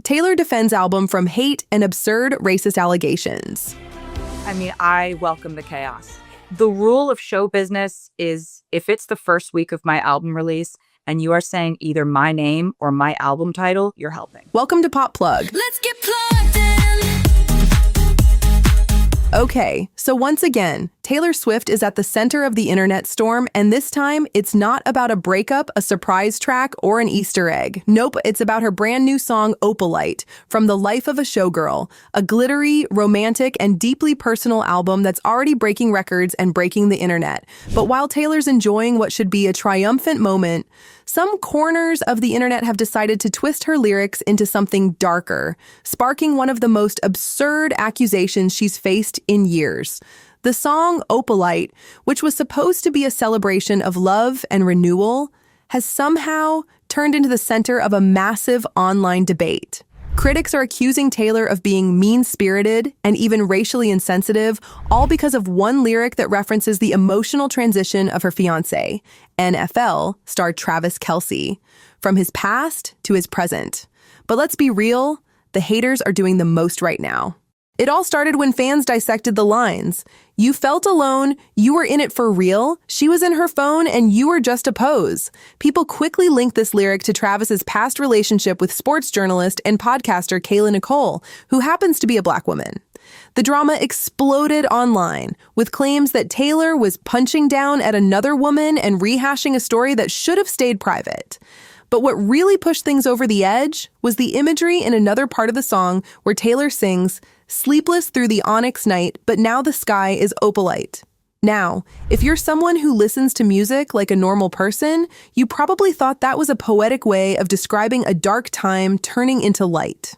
Taylor defends album from hate and absurd racist allegations. I mean, I welcome the chaos. The rule of show business is if it's the first week of my album release and you are saying either my name or my album title, you're helping. Welcome to PopPlug. Let's get plugged in. Okay, so once again, Taylor Swift is at the center of the internet storm, and this time, it's not about a breakup, a surprise track, or an Easter egg. Nope, it's about her brand new song, Opalit, from the life of a showgirl, a glittery, romantic, and deeply personal album that's already breaking records and breaking the internet. But while Taylor's enjoying what should be a triumphant moment, some corners of the internet have decided to twist her lyrics into something darker, sparking one of the most absurd accusations she's faced in years. The song Opalit, which was supposed to be a celebration of love and renewal, has somehow turned into the center of a massive online debate. Critics are accusing Taylor of being mean-spirited and even racially insensitive, all because of one lyric that references the emotional transition of her fiancé, NFL star Travis Kelce, from his past to his present. But let's be real, the haters are doing the most right now. It all started when fans dissected the lines. You felt alone, you were in it for real, she was in her phone, and you were just a pose. People quickly linked this lyric to Travis's past relationship with sports journalist and podcaster Kayla Nicole, who happens to be a Black woman. The drama exploded online, with claims that Taylor was punching down at another woman and rehashing a story that should have stayed private. But what really pushed things over the edge was the imagery in another part of the song where Taylor sings, "Sleepless through the onyx night, but now the sky is opalit." Now, if you're someone who listens to music like a normal person, you probably thought that was a poetic way of describing a dark time turning into light.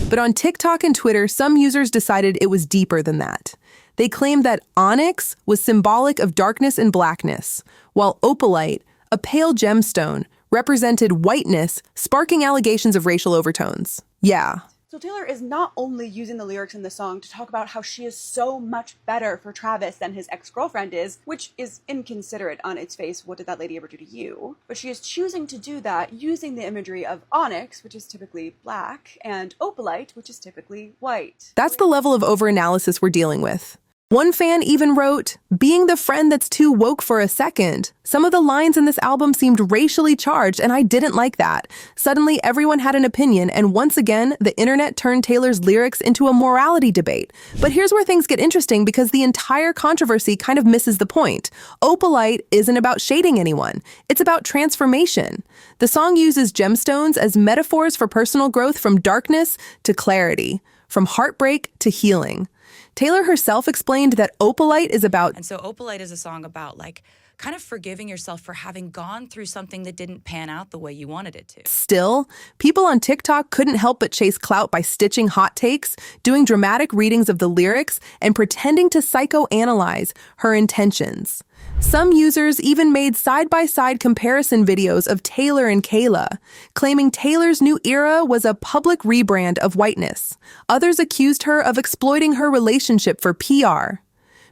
But on TikTok and Twitter, some users decided it was deeper than that. They claimed that onyx was symbolic of darkness and blackness, while opalit, a pale gemstone, represented whiteness, sparking allegations of racial overtones. Yeah. So Taylor is not only using the lyrics in the song to talk about how she is so much better for Travis than his ex-girlfriend is, which is inconsiderate on its face. What did that lady ever do to you? But she is choosing to do that using the imagery of onyx, which is typically black, and opalit, which is typically white. That's the level of overanalysis we're dealing with. One fan even wrote, "Being the friend that's too woke for a second." Some of the lines in this album seemed racially charged, and I didn't like that. Suddenly, everyone had an opinion, and once again, the internet turned Taylor's lyrics into a morality debate. But here's where things get interesting because the entire controversy kind of misses the point. Opalit isn't about shading anyone. It's about transformation. The song uses gemstones as metaphors for personal growth from darkness to clarity, from heartbreak to healing. Taylor herself explained that Opalit is about... And so Opalit is a song about, like, kind of forgiving yourself for having gone through something that didn't pan out the way you wanted it to. Still, people on TikTok couldn't help but chase clout by stitching hot takes, doing dramatic readings of the lyrics, and pretending to psychoanalyze her intentions. Some users even made side-by-side comparison videos of Taylor and Kayla, claiming Taylor's new era was a public rebrand of whiteness. Others accused her of exploiting her relationship for PR.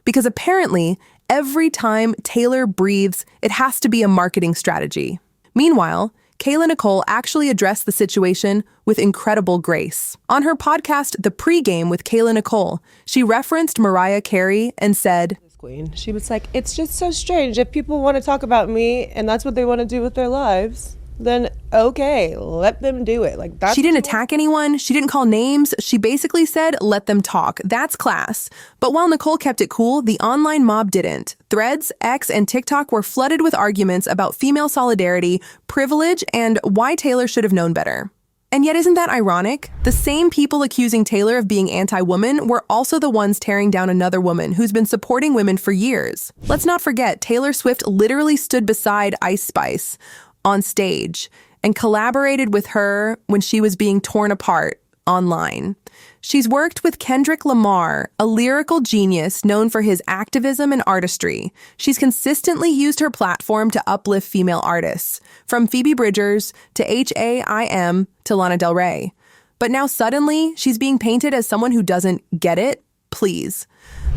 Because apparently, every time Taylor breathes, it has to be a marketing strategy. Meanwhile, Kayla Nicole actually addressed the situation with incredible grace. On her podcast, The Pregame with Kayla Nicole, she referenced Mariah Carey and said, Queen. She was like, it's just so strange. If people want to talk about me and that's what they want to do with their lives, then okay, let them do it. Like that's She didn't attack anyone. She didn't call names. She basically said, let them talk. That's class. But while Nicole kept it cool, the online mob didn't. Threads, X, and TikTok were flooded with arguments about female solidarity, privilege, and why Taylor should have known better. And yet, isn't that ironic? The same people accusing Taylor of being anti-woman were also the ones tearing down another woman who's been supporting women for years. Let's not forget, Taylor Swift literally stood beside Ice Spice on stage and collaborated with her when she was being torn apart online. She's worked with Kendrick Lamar, a lyrical genius known for his activism and artistry. She's consistently used her platform to uplift female artists, from Phoebe Bridgers to H.A.I.M. to Lana Del Rey. But now suddenly, she's being painted as someone who doesn't get it? Please.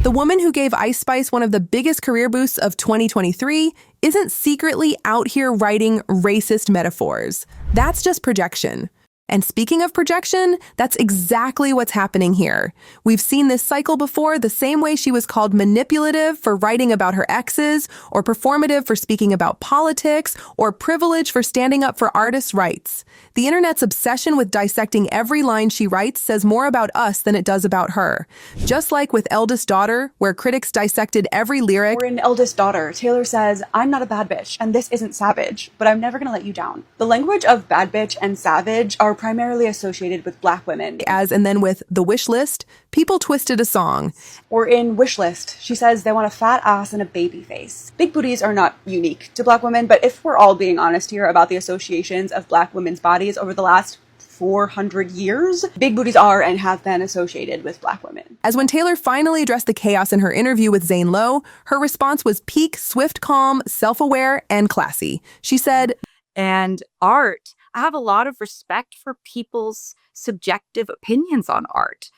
The woman who gave Ice Spice one of the biggest career boosts of 2023 isn't secretly out here writing racist metaphors. That's just projection. And speaking of projection, that's exactly what's happening here. We've seen this cycle before, the same way she was called manipulative for writing about her exes, or performative for speaking about politics, or privileged for standing up for artists' rights. The internet's obsession with dissecting every line she writes says more about us than it does about her. Just like with Eldest Daughter, where critics dissected every lyric. Or in Eldest Daughter, Taylor says, "I'm not a bad bitch, and this isn't savage, but I'm never gonna let you down." The language of bad bitch and savage are primarily associated with Black women. And then with The Wish List, people twisted a song. Or in Wish List, she says they want a fat ass and a baby face. Big booties are not unique to Black women, but if we're all being honest here about the associations of Black women's bodies over the last 400 years, big booties are and have been associated with Black women. As when Taylor finally addressed the chaos in her interview with Zane Lowe, her response was peak, swift, calm, self-aware, and classy. She said, And art, I have a lot of respect for people's subjective opinions on art.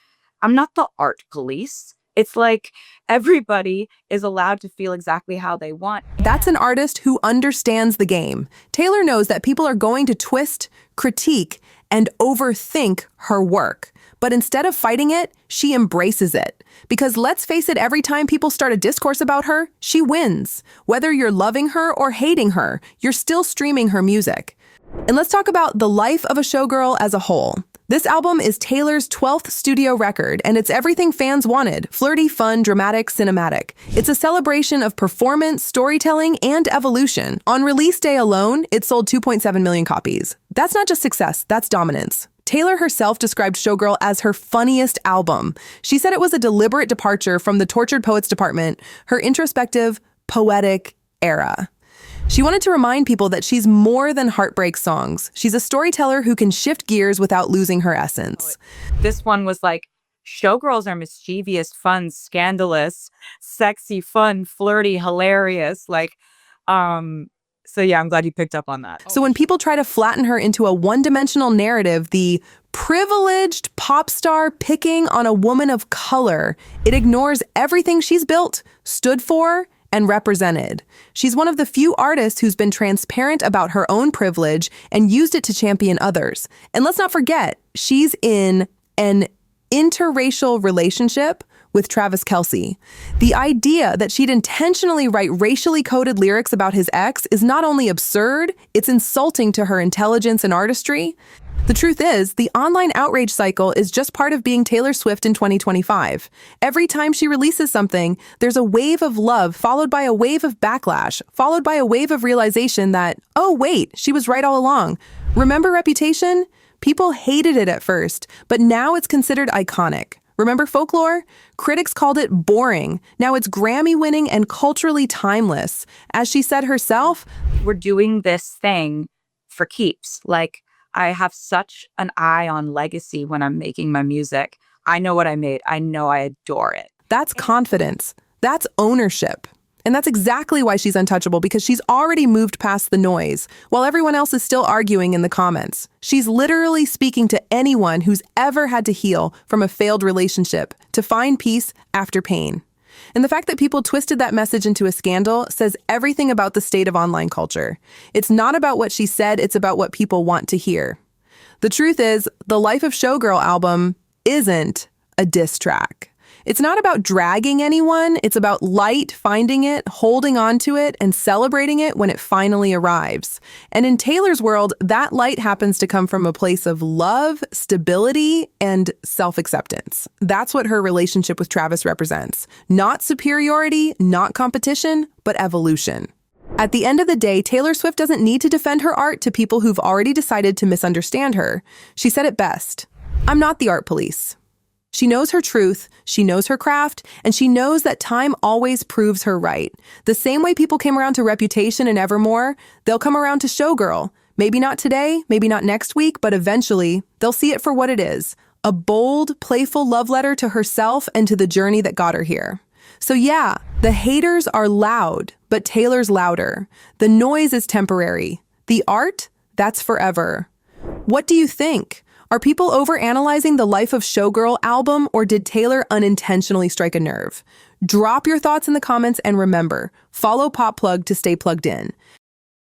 I'm not the art police. It's like everybody is allowed to feel exactly how they want. That's an artist who understands the game. Taylor knows that people are going to twist, critique, and overthink her work. But instead of fighting it, she embraces it. Because let's face it, every time people start a discourse about her, she wins. Whether you're loving her or hating her, you're still streaming her music. And let's talk about the life of a showgirl as a whole. This album is Taylor's 12th studio record, and it's everything fans wanted: flirty, fun, dramatic, cinematic. It's a celebration of performance, storytelling, and evolution. On release day alone, it sold 2.7 million copies. That's not just success, that's dominance. Taylor herself described Showgirl as her funniest album. She said it was a deliberate departure from the Tortured Poets department, her introspective, poetic era. She wanted to remind people that she's more than heartbreak songs. She's a storyteller who can shift gears without losing her essence. This one was like, showgirls are mischievous, fun, scandalous, sexy, fun, flirty, hilarious. So yeah, I'm glad you picked up on that. So when people try to flatten her into a one-dimensional narrative, the privileged pop star picking on a woman of color, it ignores everything she's built, stood for, and represented. She's one of the few artists who's been transparent about her own privilege and used it to champion others. And let's not forget, she's in an interracial relationship with Travis Kelce. The idea that she'd intentionally write racially coded lyrics about his ex is not only absurd, it's insulting to her intelligence and artistry. The truth is, the online outrage cycle is just part of being Taylor Swift in 2025. Every time she releases something, there's a wave of love followed by a wave of backlash, followed by a wave of realization that, oh wait, she was right all along. Remember Reputation? People hated it at first, but now it's considered iconic. Remember Folklore? Critics called it boring. Now it's Grammy-winning and culturally timeless. As she said herself, we're doing this thing for keeps. Like, I have such an eye on legacy when I'm making my music. I know what I made. I know I adore it. That's confidence. That's ownership. And that's exactly why she's untouchable, because she's already moved past the noise, while everyone else is still arguing in the comments. She's literally speaking to anyone who's ever had to heal from a failed relationship to find peace after pain. And the fact that people twisted that message into a scandal says everything about the state of online culture. It's not about what she said, it's about what people want to hear. The truth is, the Life of Showgirl album isn't a diss track. It's not about dragging anyone, it's about light, finding it, holding on to it, and celebrating it when it finally arrives. And in Taylor's world, that light happens to come from a place of love, stability, and self-acceptance. That's what her relationship with Travis represents. Not superiority, not competition, but evolution. At the end of the day, Taylor Swift doesn't need to defend her art to people who've already decided to misunderstand her. She said it best, "I'm not the art police." She knows her truth, she knows her craft, and she knows that time always proves her right. The same way people came around to Reputation and Evermore, they'll come around to Showgirl. Maybe not today, maybe not next week, but eventually, they'll see it for what it is. A bold, playful love letter to herself and to the journey that got her here. So yeah, the haters are loud, but Taylor's louder. The noise is temporary. The art, that's forever. What do you think? Are people overanalyzing the Life of Showgirl album, or did Taylor unintentionally strike a nerve? Drop your thoughts in the comments, and remember, follow PopPlug to stay plugged in.